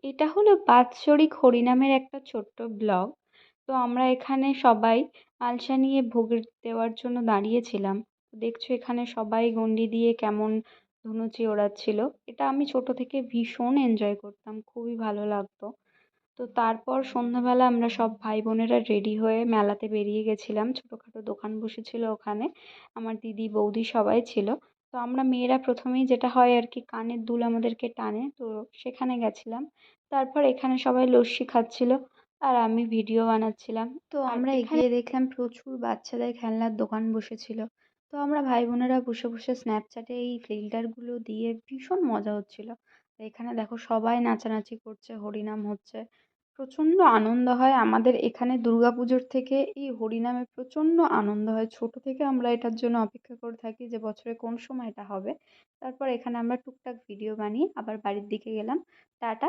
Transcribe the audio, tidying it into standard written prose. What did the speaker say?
এটা হলো বাৎসরিক হরিনামের একটা ছোট্ট ব্লগ। তো আমরা এখানে সবাই আলসা নিয়ে ভোগ দেওয়ার জন্য দাঁড়িয়েছিলাম। দেখছো এখানে সবাই গন্ডি দিয়ে কেমন ধুনুচি ওড়াচ্ছিল। এটা আমি ছোট থেকে ভীষণ এনজয় করতাম, খুবই ভালো লাগতো। তো তারপর সন্ধ্যাবেলা আমরা সব ভাই বোনেরা রেডি হয়ে মেলাতে বেরিয়ে গেছিলাম। ছোটখাটো দোকান বসেছিল ওখানে, আমার দিদি বৌদি সবাই ছিল। তো আমরা মেয়েরা প্রথমেই যেটা হয় আর কি, কানের দুল আমাদেরকে টানে, তো সেখানে গেছিলাম। তারপর এখানে সবাই লস্যি খাচ্ছিল আর আমি ভিডিও বানাচ্ছিলাম। তো আমরা এগিয়ে দেখলাম প্রচুর বাচ্চাদের খেলনার দোকান বসেছিল। তো আমরা ভাই বোনেরা বসে বসে স্ন্যাপচ্যাটে এই ফিল্টারগুলো দিয়ে ভীষণ মজা হচ্ছিল। এখানে দেখো সবাই নাচানাচি করছে, হরিনাম হচ্ছে, প্রচণ্ড আনন্দ হয় আমাদের এখানে। দুর্গাপুজোর থেকে এই হরিনামে প্রচণ্ড আনন্দ হয়। ছোট থেকে আমরা এটার জন্য অপেক্ষা করে থাকি যে বছরে কোন সময় এটা হবে। তারপর এখানে আমরা টুকটাক ভিডিও বানিয়ে আবার বাড়ির দিকে গেলাম। টাটা।